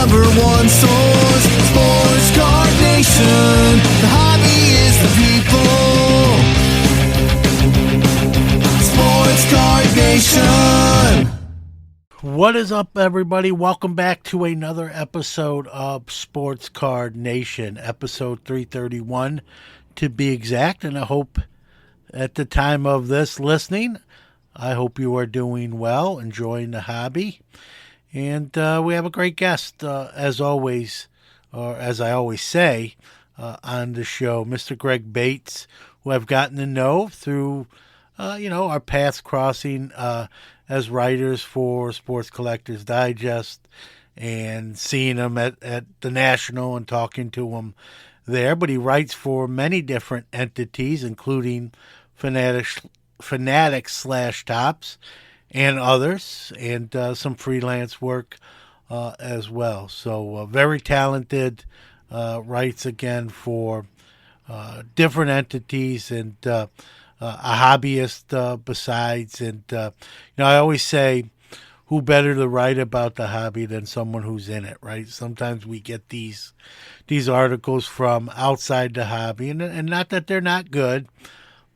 number one source, Sports Card Nation. The hobby is the people. Sports Card Nation. What is up, everybody? Welcome back to another episode of Sports Card Nation, episode 331 to be exact. And I hope at the time of this listening, I hope you are doing well, enjoying the hobby. And we have a great guest, as always, or as I always say, on the show, Mr. Greg Bates, who I've gotten to know through, our paths crossing as writers for Sports Collectors Digest and seeing him at the National and talking to him there. But he writes for many different entities, including Fanatics/Tops and others, and some freelance work as well. So very talented, writes again for different entities and a hobbyist besides. And, I always say, who better to write about the hobby than someone who's in it, right? Sometimes we get these articles from outside the hobby, and not that they're not good,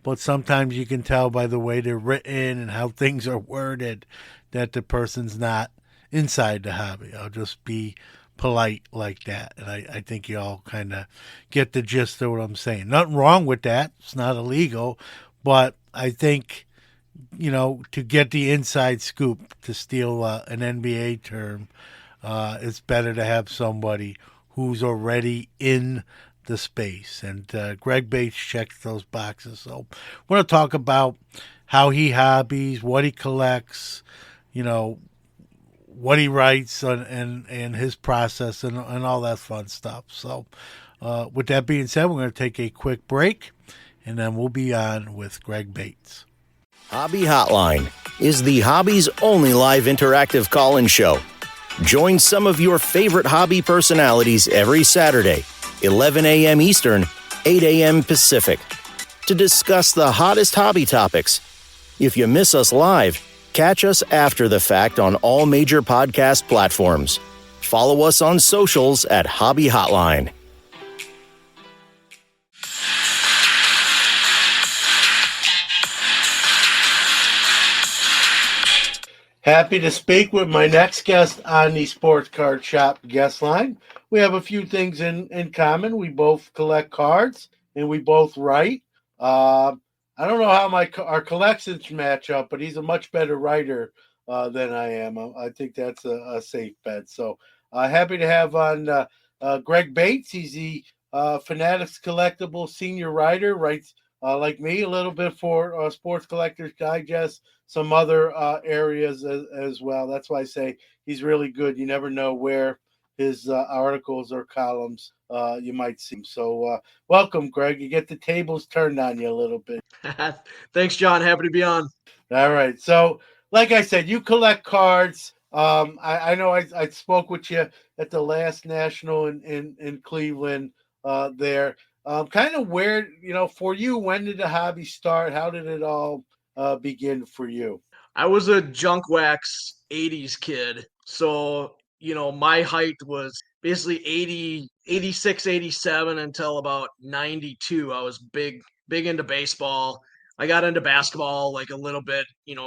but sometimes you can tell by the way they're written and how things are worded that the person's not inside the hobby. I'll just be polite like that. And I think you all kind of get the gist of what I'm saying. Nothing wrong with that. It's not illegal. But I think, to get the inside scoop, to steal an NBA term, it's better to have somebody who's already in the space. And Greg Bates checks those boxes. So we're going to talk about how he hobbies, what he collects, what he writes, and his process and all that fun stuff. So with that being said, we're going to take a quick break, and then we'll be on with Greg Bates. Hobby Hotline is the hobby's only live interactive call-in show. Join some of your favorite hobby personalities every Saturday, 11 a.m. Eastern, 8 a.m. Pacific, to discuss the hottest hobby topics. If you miss us live, catch us after the fact on all major podcast platforms. Follow us on socials at Hobby Hotline. Happy to speak with my next guest on the Sports Card Shop guest line. We have a few things in common. We both collect cards, and we both write. I don't know how our collections match up, but he's a much better writer than I am. I think that's a safe bet. So happy to have on Greg Bates. He's the Fanatics Collectible senior writer, writes like me a little bit for Sports Collectors Digest, some other areas as well. That's why I say he's really good. You never know where his articles or columns you might see. So welcome, Greg. You get the tables turned on you a little bit. Thanks, John. Happy to be on. All right. So like I said, you collect cards. I know I spoke with you at the last National in Cleveland there. Kind of where, for you, when did the hobby start? How did it all begin for you? I was a junk wax 80s kid. So, my height was basically 86, 87 until about 92. I was big into baseball. I got into basketball like a little bit,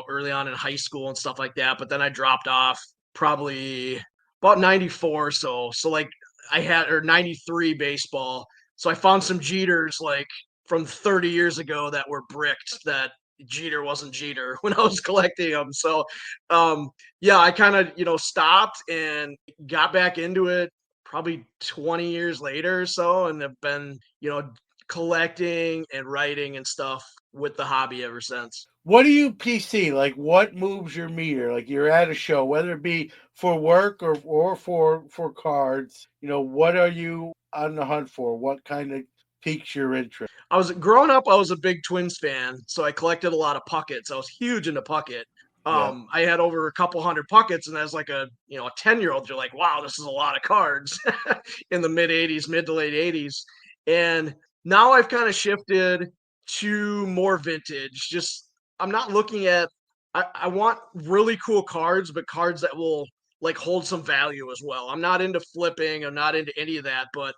early on in high school and stuff like that. But then I dropped off probably about 94. So like I had, or 93 baseball. So I found some Jeters like from 30 years ago that were bricked that Jeter wasn't Jeter when I was collecting them. So, I kind of, stopped and got back into it probably 20 years later or so, and have been, collecting and writing and stuff with the hobby ever since. What do you PC? Like, what moves your meter? Like, you're at a show, whether it be for work or for cards, what are you on the hunt for? What kind of piques your interest? Growing up, I was a big Twins fan, so I collected a lot of Puckets. I was huge into Puckett. I had over a couple hundred Puckets, and as like a 10-year-old, you're like, wow, this is a lot of cards in the mid to late 80s. And now I've kind of shifted to more vintage. Just I'm not looking at I want really cool cards, but cards that will like hold some value as well. I'm not into flipping. I'm not into any of that. But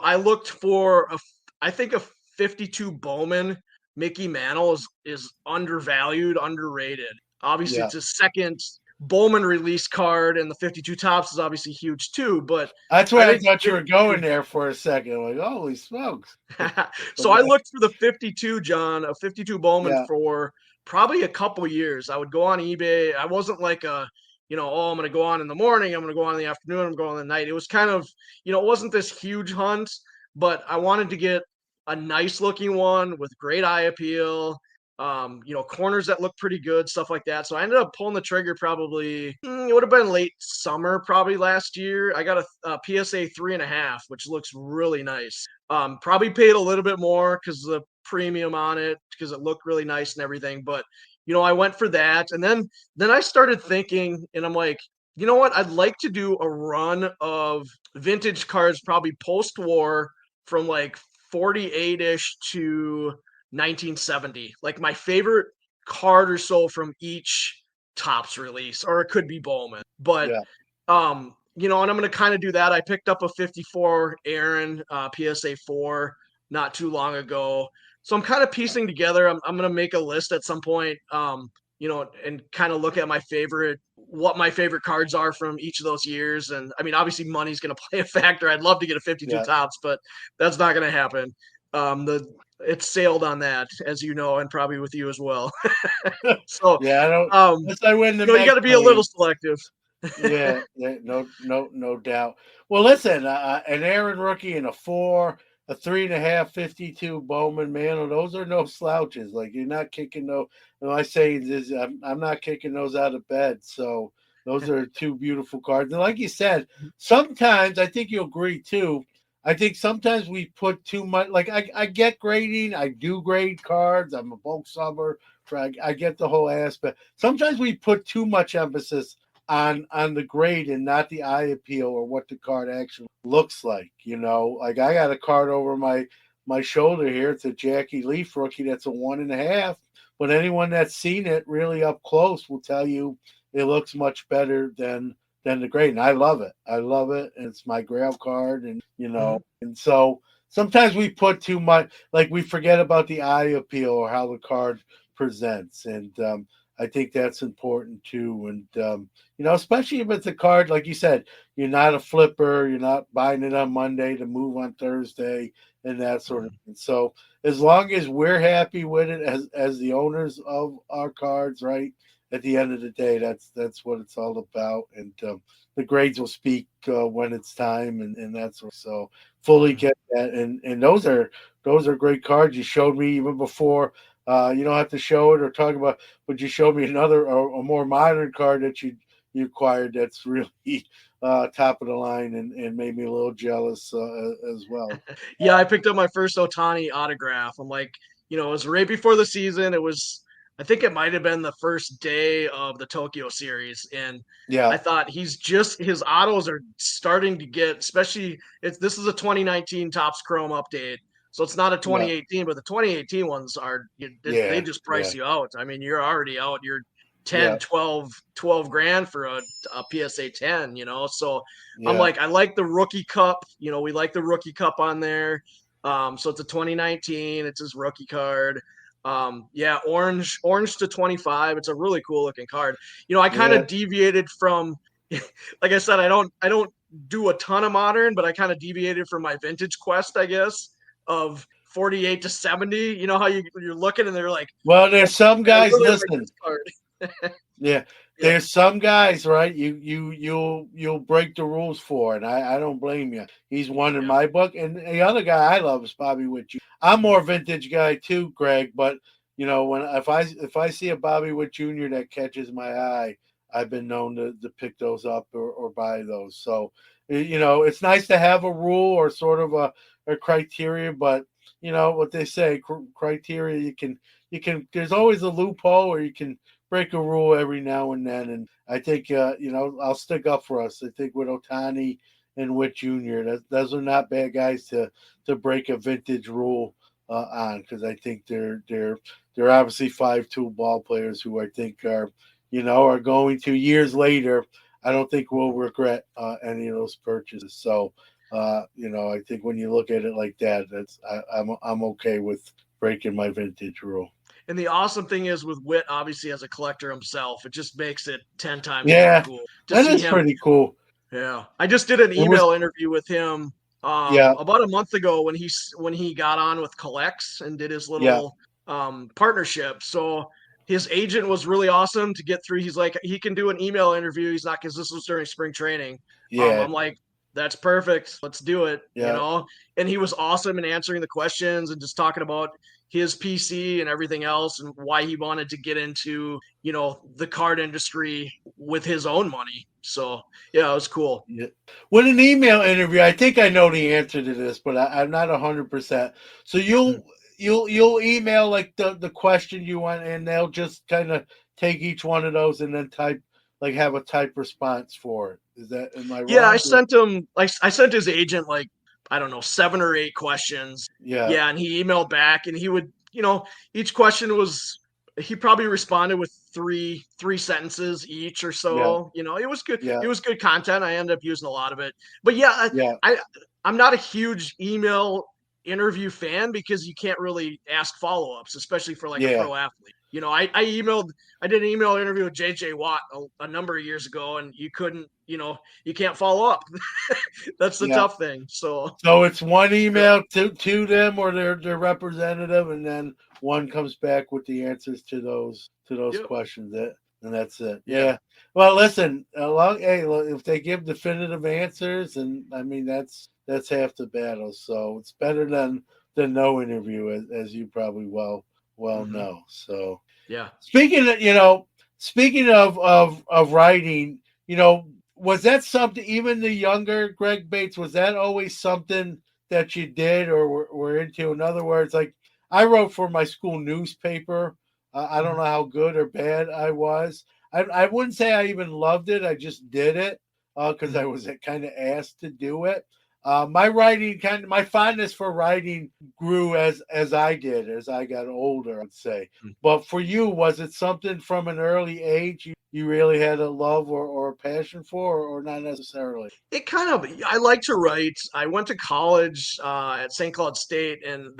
I looked for I think a 52 Bowman Mickey Mantle is undervalued, underrated. Obviously, Yeah. it's a second Bowman release card, and the 52 tops is obviously huge too. But That's I where I think thought you were going there for a second. Like, holy smokes. so I looked for the 52, John, a 52 Bowman Yeah. for probably a couple years. I would go on eBay. I wasn't like oh, I'm going to go on in the morning. I'm going to go on in the afternoon. I'm going on the night. It was kind of, it wasn't this huge hunt, but I wanted to get a nice looking one with great eye appeal. Corners that look pretty good, stuff like that. So I ended up pulling the trigger probably, it would have been late summer, probably last year. I got a PSA 3.5, which looks really nice. Probably paid a little bit more because the premium on it, because it looked really nice and everything. But I went for that, and then I started thinking, and I'm like, you know what? I'd like to do a run of vintage cards, probably post-war, from like 48-ish to 1970. Like my favorite card or so from each Topps release, or it could be Bowman. But Yeah. and I'm going to kind of do that. I picked up a 54 Aaron PSA 4 not too long ago. So I'm kind of piecing together. I'm going to make a list at some point, and kind of look at what my favorite cards are from each of those years. And I mean, obviously money's going to play a factor. I'd love to get a 52 Yeah. Topps, but that's not going to happen. It's sailed on that, as you know, and probably with you as well. So, Yeah. I don't, um, unless I win the you got to be a little Mega. selective. Yeah, no doubt. Well, listen, an Aaron rookie and a 4, a 3.5, 52 Bowman Mantle. Those are no slouches. Like you're not kicking no. I say is I'm not kicking those out of bed. So those are two beautiful cards. And like you said, sometimes I think you'll agree too. I think sometimes we put too much. Like I get grading. I do grade cards. I'm a bulk subber. I get the whole aspect. Sometimes we put too much emphasis on the grade and not the eye appeal or what the card actually looks like. Like I got a card over my shoulder here. It's a Jackie Leaf rookie that's a 1.5. But anyone that's seen it really up close will tell you it looks much better than the grade. And I love it. I love it. And it's my grail card. And and so sometimes we put too much, like we forget about the eye appeal or how the card presents. And I think that's important too. And especially if it's a card, like you said, you're not a flipper, you're not buying it on Monday to move on Thursday and that sort of thing. So as long as we're happy with it as the owners of our cards, right? At the end of the day, that's what it's all about. And the grades will speak when it's time and that's so fully get that. And those are great cards. You showed me even before. You don't have to show it or talk about, but you showed me another a more modern card that you acquired that's really top of the line and made me a little jealous as well. Yeah, I picked up my first Otani autograph. I'm like, it was right before the season. I think it might have been the first day of the Tokyo series. And Yeah, I thought his autos are starting to get, especially this is a 2019 Topps Chrome update. So it's not a yeah, 2018, but the 2018 ones they yeah, just yeah, price you out. I mean, you're already out. You're yeah, 10, 12 grand for a PSA 10, So I'm yeah, like, I like the rookie cup. We like the rookie cup on there. So it's a 2019. It's his rookie card. Yeah, orange to 25. It's a really cool looking card. I kind yeah. of deviated from, like I said, I don't do a ton of modern, but I kind of deviated from my vintage quest, I guess, of 48 to 70. You know how you're looking and they're like, Well, there's some I guys. really like Listen, this card. yeah, Yeah. there's some guys, right? You'll break the rules for, and I don't blame you. He's one in Yeah. my book, and the other guy I love is Bobby Witt. I'm more vintage guy too, Greg. But when if I see a Bobby Witt Jr. that catches my eye, I've been known to pick those up or buy those. So it's nice to have a rule or sort of a criteria, but what they say, criteria you can. There's always a loophole, or you can break a rule every now and then. And I think, I'll stick up for us. I think with Otani and Witt Jr., those are not bad guys to break a vintage rule on, because I think they're obviously 5 tool ball players who I think are going to years later. I don't think we'll regret any of those purchases. So, I think when you look at it like that, I'm okay with breaking my vintage rule. And the awesome thing is with Witt, obviously as a collector himself, it just makes it 10 times more cool to that see is him. pretty cool. Yeah, I just did an email interview with him about a month ago when he got on with Collects and did his little partnership. So his agent was really awesome to get through. He's like, he can do an email interview. He's not, because this was during spring training. Yeah. I'm like, that's perfect. Let's do it. Yeah. And he was awesome in answering the questions and just talking about his PC and everything else and why he wanted to get into, the card industry with his own money. So yeah, it was cool. Yeah. With an email interview, I think I know the answer to this, but I'm not 100%. So you'll email like the question you want, and they'll just kind of take each one of those and then have a type response for it. Am I wrong? Yeah, I sent him, I sent his agent, I don't know, 7 or 8 questions. Yeah. And he emailed back, and he would, each question was, he probably responded with three sentences each or so. It was good. Yeah. It was good content. I ended up using a lot of it. But Yeah. I'm not a huge email interview fan because you can't really ask follow-ups, especially for a pro athlete. I did an email interview with JJ Watt a number of years ago, and you couldn't, you can't follow up. That's the tough thing. So it's one email to them or their representative, and then one comes back with the answers to those questions. And that's it. Yeah. Well, listen, if they give definitive answers, and I mean that's half the battle. So it's better than no interview, as you probably well know. So yeah. Speaking of writing, was that something, even the younger Greg Bates, was that always something that you did or were into? In other words, like I wrote for my school newspaper. I don't know how good or bad I was. I wouldn't say I even loved it. I just did it because I was kind of asked to do it. My fondness for writing grew as I got older, I'd say. But for you, was it something from an early age you really had a love or a passion for, or not necessarily? I like to write. I went to college at St. Cloud State, and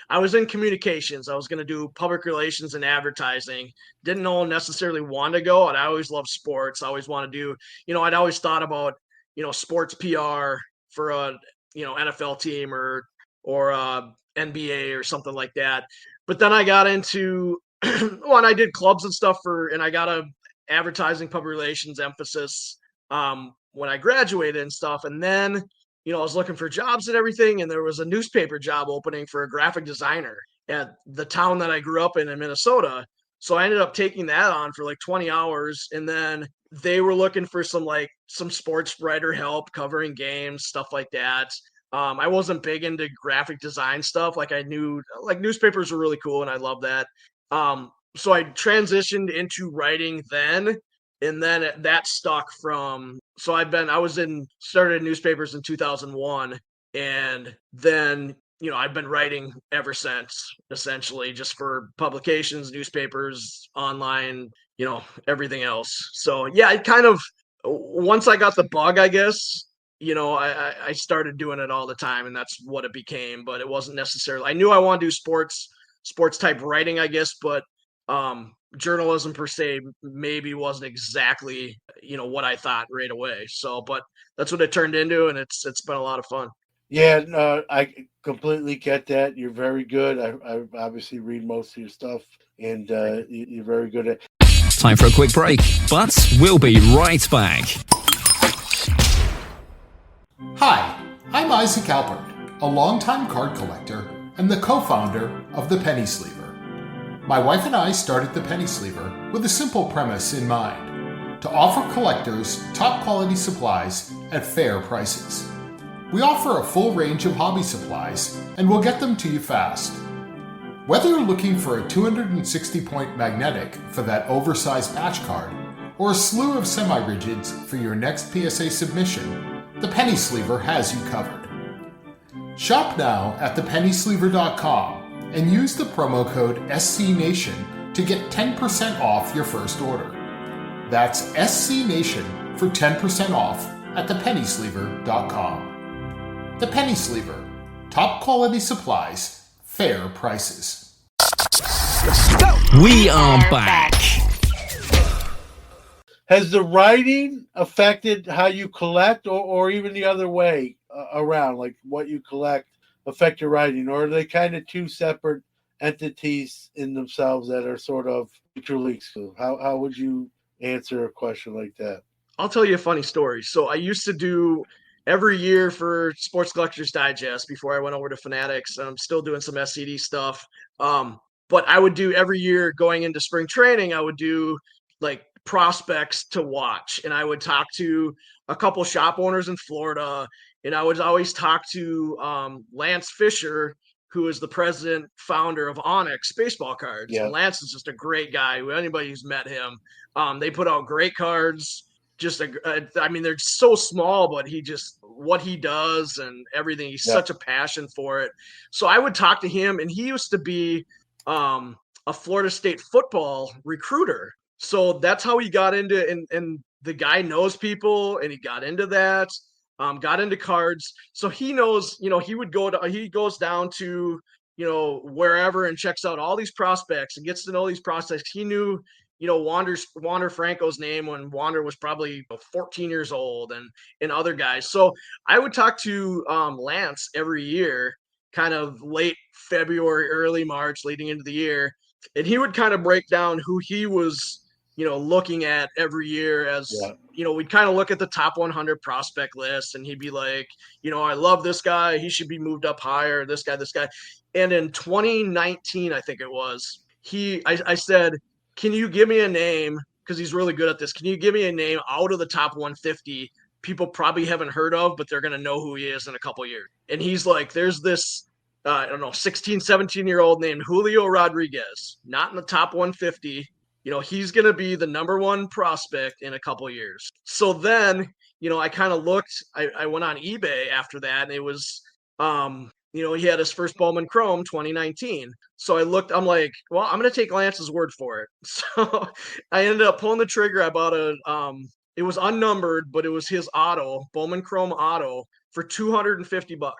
I was in communications. I was going to do public relations and advertising. Didn't know necessarily want to go, and I always loved sports. I always want to do, I'd always thought about, sports PR for a NFL team or NBA or something like that. But then I got into and I did clubs and stuff and I got a advertising public relations emphasis when I graduated and stuff. And then I was looking for jobs and everything, and there was a newspaper job opening for a graphic designer at the town that I grew up in Minnesota. So I ended up taking that on for 20 hours, and then they were looking for some sports writer help covering games, stuff like that. I wasn't big into graphic design stuff. I knew newspapers were really cool, and I love that. So I transitioned into writing then, and then that stuck from. So started in newspapers in 2001, and then I've been writing ever since, essentially, just for publications, newspapers, online, everything else. So yeah, it kind of, once I got the bug, I guess, I started doing it all the time, and that's what it became. But it wasn't necessarily, I knew I wanted to do sports type writing, I guess, but journalism per se maybe wasn't exactly, what I thought right away. So, but that's what it turned into, and it's been a lot of fun. Yeah, no, I completely get that. You're very good. I obviously read most of your stuff, and you're very good at. Time for a quick break, but we'll be right back. Hi, I'm Isaac Alpert, a longtime card collector and the co-founder of the Penny Sleever. My wife and I started the Penny Sleever with a simple premise in mind: to offer collectors top quality supplies at fair prices. We offer a full range of hobby supplies, and we'll get them to you fast. Whether you're looking for a 260-point magnetic for that oversized patch card, or a slew of semi-rigids for your next PSA submission, the Penny Sleever has you covered. Shop now at thepennysleever.com and use the promo code SCNation to get 10% off your first order. That's SCNation for 10% off at thepennysleever.com. The Penny Sleever. Top quality supplies, fair prices. We are back. Has the writing affected how you collect, or even the other way around, like what you collect affect your writing, or are they kind of two separate entities in themselves that are sort of mutually exclusive? How would you answer a question like that? I'll tell you a funny story. So I used to do every year for Sports Collectors Digest before I went over to Fanatics. I'm still doing some SCD stuff. But I would do every year going into spring training, I would do like prospects to watch. And I would talk to a couple shop owners in Florida. And I would always talk to Lance Fisher, who is the president founder of Onyx baseball cards. Yeah. And Lance is just a great guy. Anybody who's met him, they put out great cards. I mean, they're so small, but what he does and everything, he's such a passion for it. So I would talk to him, and he used to be a Florida State football recruiter. So that's how he got into, and the guy knows people, and he got into that, got into cards. So he knows, he goes down to, wherever and checks out all these prospects and gets to know these prospects. He knew, Wander Franco's name when Wander was probably 14 years old, and other guys. So I would talk to Lance every year, kind of late February, early March, leading into the year. And he would kind of break down who he was, looking at every year as, we'd kind of look at the top 100 prospect list, and he'd be like, I love this guy. He should be moved up higher. This guy. And in 2019, I think it was, I said, can you give me a name? Because he's really good at this. Can you give me a name out of the top 150 people probably haven't heard of, but they're going to know who he is in a couple years? And he's like, there's this, 16, 17-year-old named Julio Rodriguez, not in the top 150. He's going to be the number one prospect in a couple years. So then, I kind of looked, I went on eBay after that, and it was, he had his first Bowman Chrome 2019. So I looked, I'm like, well, I'm going to take Lance's word for it. So I ended up pulling the trigger. I bought it was unnumbered, but it was his auto, Bowman Chrome auto, for $250.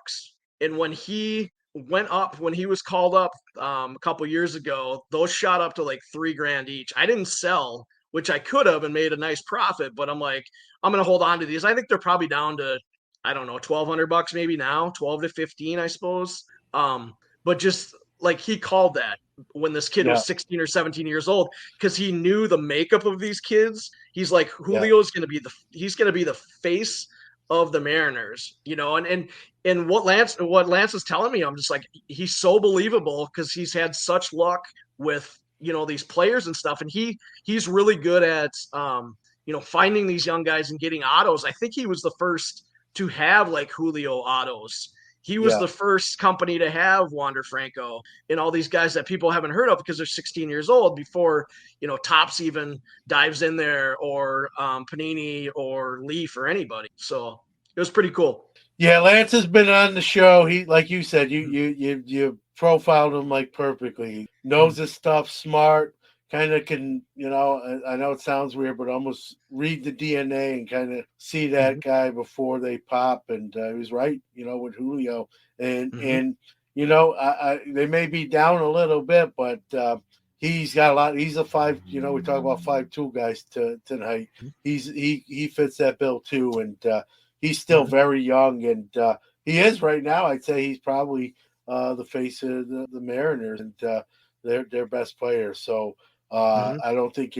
And when he was called up a couple years ago, those shot up to like $3,000 each. I didn't sell, which I could have and made a nice profit, but I'm like, I'm going to hold on to these. I think they're probably down to, I don't know, $1,200 maybe now, 12 to 15, I suppose. But just like he called that when this kid was 16 or 17 years old, because he knew the makeup of these kids. He's like, Julio's going to be the face of the Mariners, and what Lance is telling me, I'm just like, he's so believable because he's had such luck with, these players and stuff. And he's really good at, finding these young guys and getting autos. I think he was the first to have like Julio autos. He was the first company to have Wander Franco and all these guys that people haven't heard of because they're 16 years old before, Topps even dives in there, or Panini or Leaf or anybody. So it was pretty cool. Yeah, Lance has been on the show. He, like you said, you profiled him like perfectly. He knows his stuff, smart, kind of can, I know it sounds weird, but almost read the DNA and kind of see that guy before they pop. And he was right, with Julio. And they may be down a little bit, but he's got a lot. He's a 5, we talk about 5'2" guys tonight. He fits that bill too. And he's still very young. And he is right now. I'd say he's probably the face of the Mariners and their best player. So, I don't think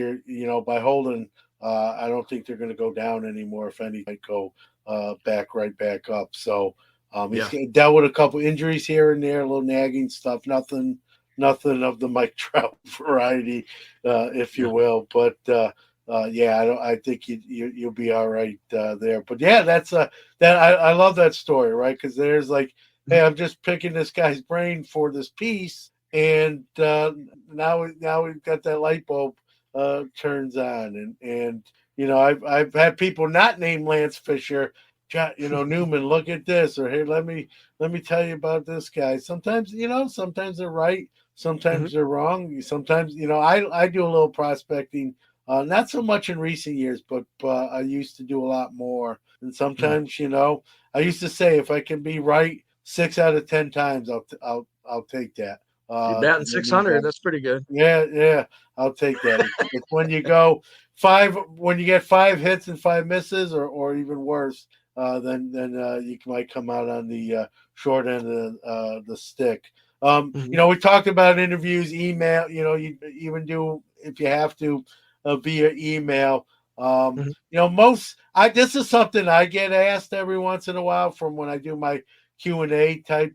by holding, I don't think they're going to go down anymore. If any, might go right back up. So he's dealt with a couple injuries here and there, a little nagging stuff. Nothing of the Mike Trout variety, if you will. But I think you'll be all right there. But that's I love that story, right? Because there's like, hey, I'm just picking this guy's brain for this piece. And now we've got that light bulb turns on, and I've had people not named Lance Fisher, Newman, look at this, or hey, let me tell you about this guy. Sometimes sometimes they're right, sometimes they're wrong. Sometimes I do a little prospecting Not so much in recent years, but I used to do a lot more. And sometimes, I used to say if I can be right 6 out of 10 times, I'll take that. You're batting And then you 600. got That's pretty good. yeah, I'll take that. It's when you go when you get 5 hits and 5 misses, or even worse, then you might come out on the short end of the stick. Mhm. We talked about interviews, email. You even do if you have to via email. Mhm. This is something I get asked every once in a while from when I do my Q&A type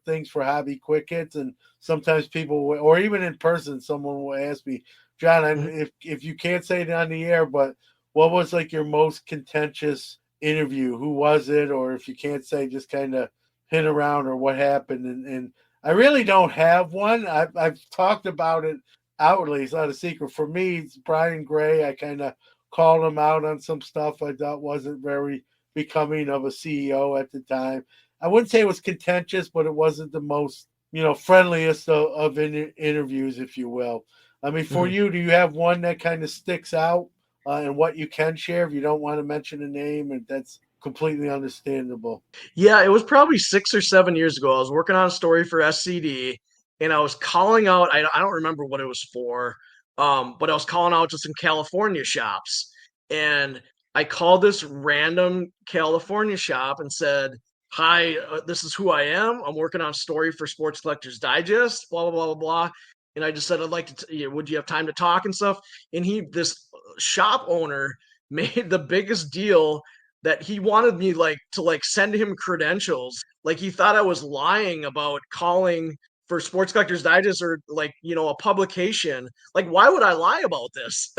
things for Hobby Quick Hits, and sometimes people or even in person, someone will ask me, John, Mhm. if you can't say it on the air, but what was like your most contentious interview? Who was it? Or if you can't say, just kind of hint around or what happened. And I really don't have one. I've talked about it outwardly. It's not a secret. For me, it's Brian Gray. I kind of called him out on some stuff I thought wasn't very becoming of a CEO at the time. I wouldn't say it was contentious, but it wasn't the most, friendliest of interviews, if you will. I mean, for Mhm. you, do you have one that kind of sticks out and what you can share? If you don't want to mention a name, and that's completely understandable. Yeah, it was probably 6 or 7 years ago. I was working on a story for SCD, and I was calling out. I don't remember what it was for, but I was calling out to some California shops, and I called this random California shop and said, "Hi, this is who I am. I'm working on a story for Sports Collectors Digest. Blah blah blah blah blah." And I just said, "I'd like to. Would you have time to talk and stuff?" And this shop owner made the biggest deal that he wanted me to send him credentials. Like he thought I was lying about calling for Sports Collectors Digest or a publication. Like why would I lie about this?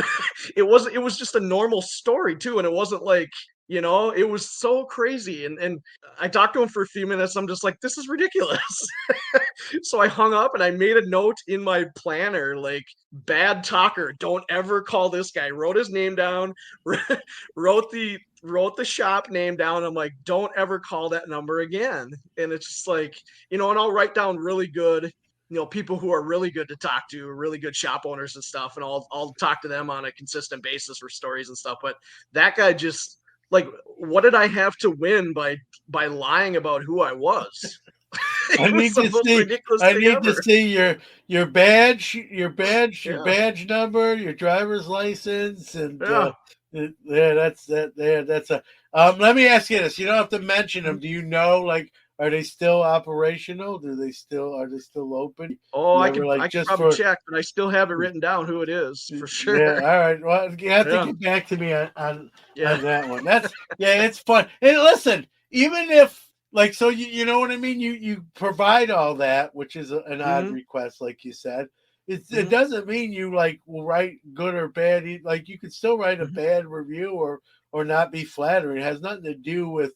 It was just a normal story too, and it wasn't like it was so crazy. And I talked to him for a few minutes. I'm just like, this is ridiculous. So I hung up and I made a note in my planner, like, bad talker, don't ever call this guy. Wrote his name down, wrote the shop name down. I'm like, don't ever call that number again. And it's just like, and I'll write down really good, people who are really good to talk to, really good shop owners and stuff, and I'll talk to them on a consistent basis for stories and stuff. But that guy just like, what did I have to win by lying about who I was? I It was need the to most see. ridiculous I thing need to ever. see your Yeah, badge number, your driver's license, and yeah. yeah, that's that. Yeah, that's a. Let me ask you this: you don't have to mention them. Mhm. Do you know, like, are they still operational? Are they still open? Oh, You I ever could like I could just probably for check, but I still have it written down who it is for yeah, sure. all right. Well, you have to Yeah, get back to me on yeah. that one. That's yeah, it's fun. And listen, even if like so you know what I mean, you provide all that, which is an odd Mhm, request, like you said. It mhm, doesn't mean you like will write good or bad. Like you could still write a mhm, bad review or not be flattering. It has nothing to do with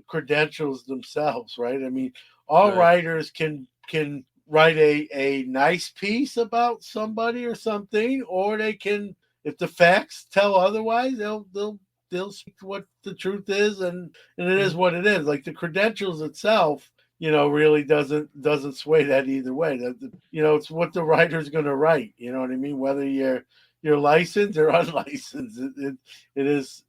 credentials themselves, right? I mean, all right. writers can write a nice piece about somebody or something, or they can, if the facts tell otherwise, they'll speak what the truth is, and it is Mhm, what it is. Like the credentials itself, really doesn't sway that either way. It's what the writer's going to write. You know what I mean? Whether you're licensed or unlicensed, it is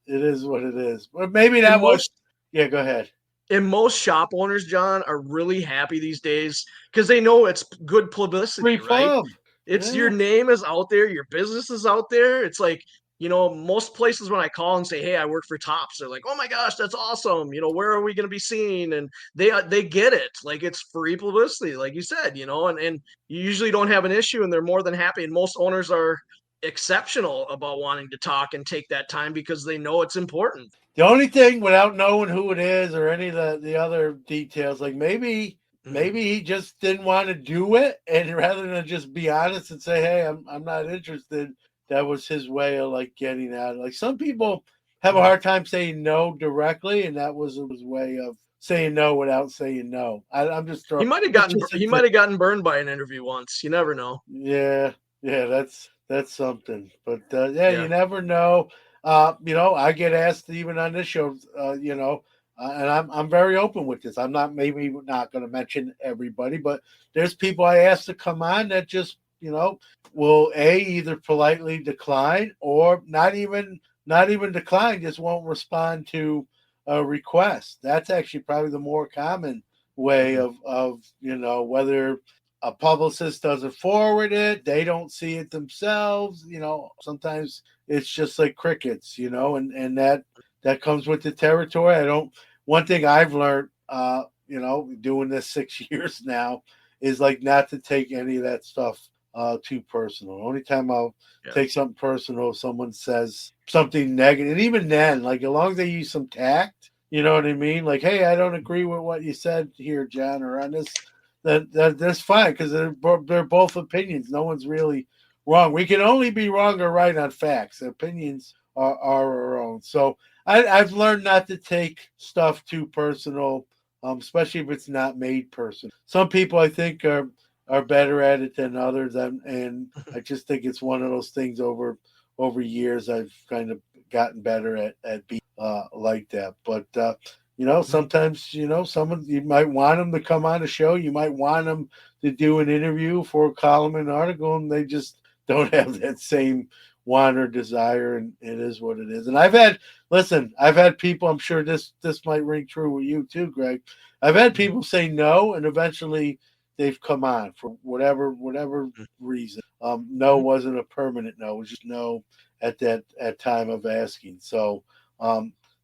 what it is. But maybe and that was most yeah. Go ahead. and most shop owners, John, are really happy these days because they know it's good Free publicity, right? pub. It's your Yeah. name is out there, your business is out there. It's like, most places when I call and say, "Hey, I work for Tops," they're like, "Oh my gosh, that's awesome. Where are we going to be seen?" And they get it. Like it's free publicity, like you said, and you usually don't have an issue, and they're more than happy. And most owners are exceptional about wanting to talk and take that time because they know it's important. The only thing, without knowing who it is or any of the other details, like Mhm. maybe he just didn't want to do it, and rather than just be honest and say, "Hey, I'm not interested," that was his way of like getting out. Like some people have a Mhm. hard time saying no directly, and that was his way of saying no without saying no. I'm just He throwing. might have It's gotten just a he tip. might have gotten burned by an interview once. You never know. Yeah, yeah, that's something. But yeah, you Yeah. never know. I get asked even on this show, and I'm very open with this. I'm not maybe not going to mention everybody, but there's people I ask to come on that just will either politely decline or not even decline, just won't respond to a request. That's actually probably the more common way of whether a publicist doesn't forward it, they don't see it themselves. Sometimes it's just like crickets, and that comes with the territory. One thing I've learned, doing this 6 years now, is like not to take any of that stuff too personal. Only time I'll take something personal if someone says something negative, and even then, like as long as they use some tact, you know what I mean? Like, hey, I don't agree with what you said here, John, or on this. That's fine, because they're both opinions. No one's really wrong. We can only be wrong or right on facts. Opinions are our own. So I've learned not to take stuff too personal, especially if it's not made personal. Some people, I think, are better at it than others, and I just think it's one of those things over years I've kind of gotten better at being like that. But sometimes someone, you might want them to come on a show, you might want them to do an interview for a column and article, and they just don't have that same want or desire, and it is what it is. And I've had people, I'm sure this might ring true with you too, Greg. I've had people say no, and eventually they've come on for whatever reason. No wasn't a permanent no; it was just no at time of asking. So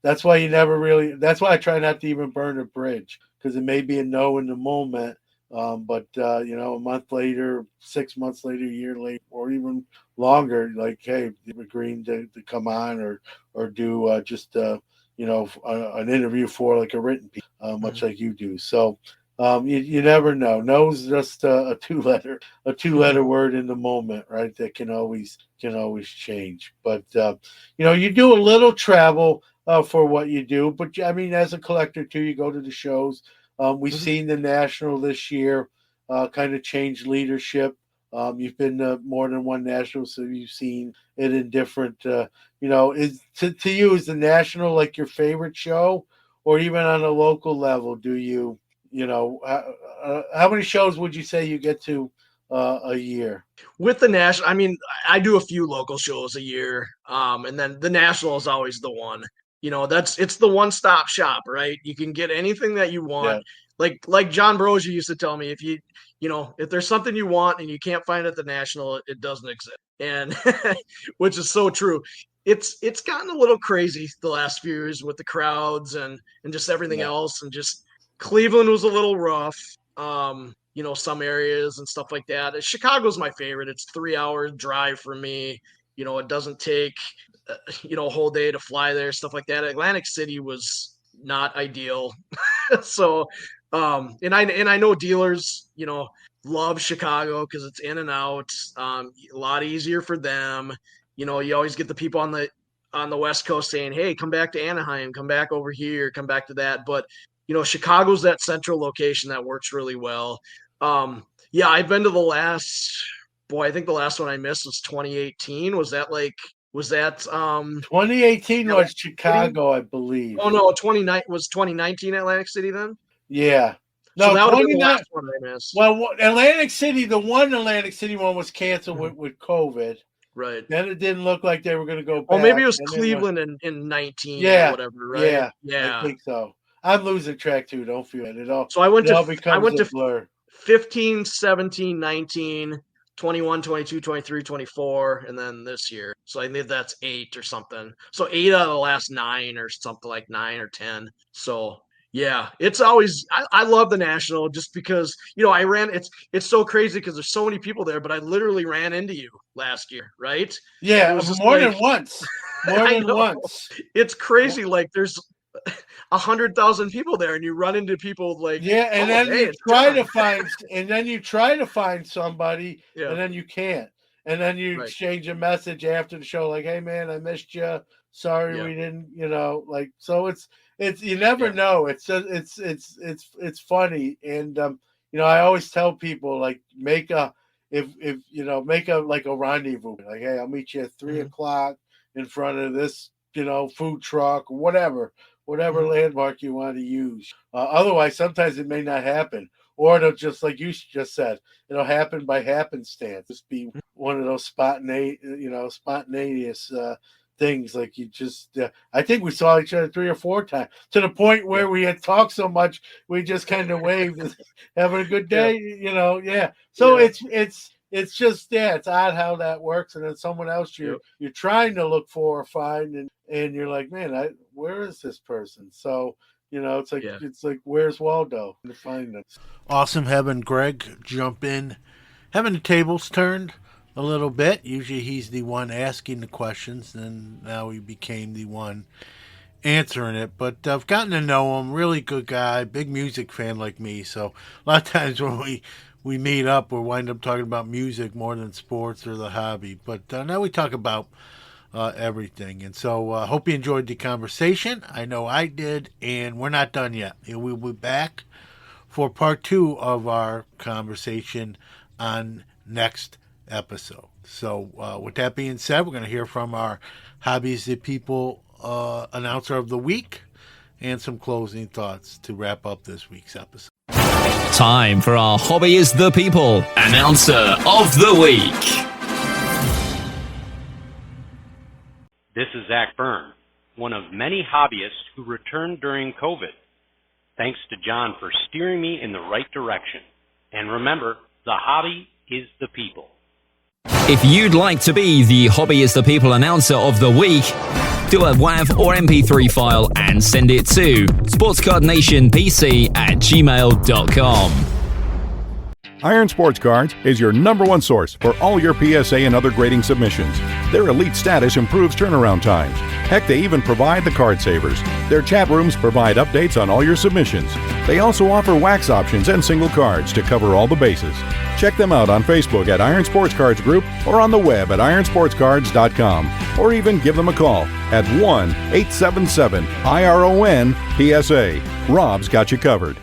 that's why that's why I try not to even burn a bridge, because it may be a no in the moment, but a month later, 6 months later, a year later, or even longer, like, hey, you've agreed to come on or do just an interview for like a written piece, much like you do. So you never know. No is just a two-letter word in the moment, right? That can always change. But you do a little travel for what you do. But I mean, as a collector too, you go to the shows. We've seen the National this year kind of change leadership. You've been to more than one National, so you've seen it in different. Is to you, is the National like your favorite show, or even on a local level? Do you? How many shows would you say you get to a year? With the National, I mean, I do a few local shows a year, and then the National is always the one. It's the one-stop shop, right? You can get anything that you want. Yeah. Like John Brosia used to tell me, if there's something you want and you can't find it at the National, it doesn't exist, and which is so true. It's gotten a little crazy the last few years with the crowds and just everything else, and just Cleveland was a little rough. Some areas and stuff like that. Chicago's my favorite. It's 3 hour drive for me. It doesn't take a whole day to fly there, stuff like that. Atlantic City was not ideal. So and I know dealers, love Chicago because it's in and out. A lot easier for them. You always get the people on the West Coast saying, hey, come back to Anaheim, come back over here, come back to that. But Chicago's that central location that works really well. I've been to I think the last one I missed was 2018. Was that 2018 was Chicago, I believe. Oh no, 2019 Atlantic City then? Yeah. No, so that would have been the last one I missed. Well, Atlantic City, the one Atlantic City one was canceled with COVID. Right. Then it didn't look like they were going to go back. Oh, maybe it was Cleveland in 19 or whatever, right? Yeah. I think so. I'm losing track too. Don't feel it at all. So I went to blur. 15, 17, 19, 21, 22, 23, 24, and then this year. So I think that's 8 or something. So 8 out of the last 9 or something, like 9 or 10. So yeah, it's always, I love the National just because, it's so crazy because there's so many people there, but I literally ran into you last year, right? Yeah, more than once. More than once. It's crazy. Like there's 100,000 people there, and you run into people like and then you try to find somebody, and then you can't, and then you exchange a message after the show like, hey man, I missed you, sorry we didn't, so it's you never know. It's funny, and I always tell people, like, make a like a rendezvous, like, hey, I'll meet you at 3:00 in front of this food truck or whatever landmark you want to use. Otherwise, sometimes it may not happen. or it'll just, like you just said, it'll happen by happenstance. Just be one of those spontaneous things. Like you just, I think we saw each other 3 or 4 times, to the point where we had talked so much we just kind of waved, having a good day, So it's just, it's odd how that works. And then someone else you're trying to look for or find, and you're like, man, where is this person? So, it's like where's Waldo to find them. Awesome having Greg jump in, having the tables turned a little bit. Usually he's the one asking the questions, and now he became the one answering it. But I've gotten to know him, really good guy, big music fan like me. So a lot of times when we meet up, we wind up talking about music more than sports or the hobby. But now we talk about everything. And so I hope you enjoyed the conversation. I know I did, and we're not done yet. We'll be back for part 2 of our conversation on next episode. So with that being said, we're going to hear from our Hobbies the People announcer of the week and some closing thoughts to wrap up this week's episode. Time for our Hobby is the People announcer of the week. This is Zach Byrne, one of many hobbyists who returned during COVID. Thanks to John for steering me in the right direction. And remember, the hobby is the people. If you'd like to be the Hobby is the People announcer of the week, do a WAV or MP3 file and send it to sportscardnationpc@gmail.com. Iron Sports Cards is your #1 source for all your PSA and other grading submissions. Their elite status improves turnaround times. Heck, they even provide the card savers. Their chat rooms provide updates on all your submissions. They also offer wax options and single cards to cover all the bases. Check them out on Facebook at Iron Sports Cards Group or on the web at ironsportscards.com, or even give them a call at 1-877-IRON-PSA. Rob's got you covered.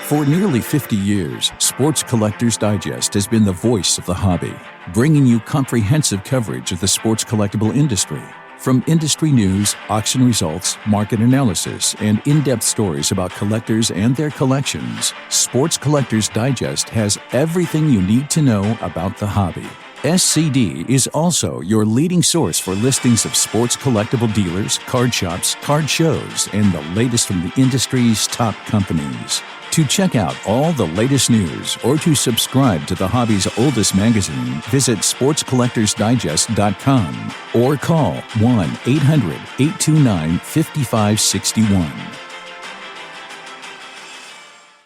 For nearly 50 years, Sports Collectors Digest has been the voice of the hobby, bringing you comprehensive coverage of the sports collectible industry. From industry news, auction results, market analysis, and in-depth stories about collectors and their collections, Sports Collectors Digest has everything you need to know about the hobby. SCD is also your leading source for listings of sports collectible dealers, card shops, card shows, and the latest from the industry's top companies. To check out all the latest news or to subscribe to the hobby's oldest magazine, visit sportscollectorsdigest.com or call 1-800-829-5561.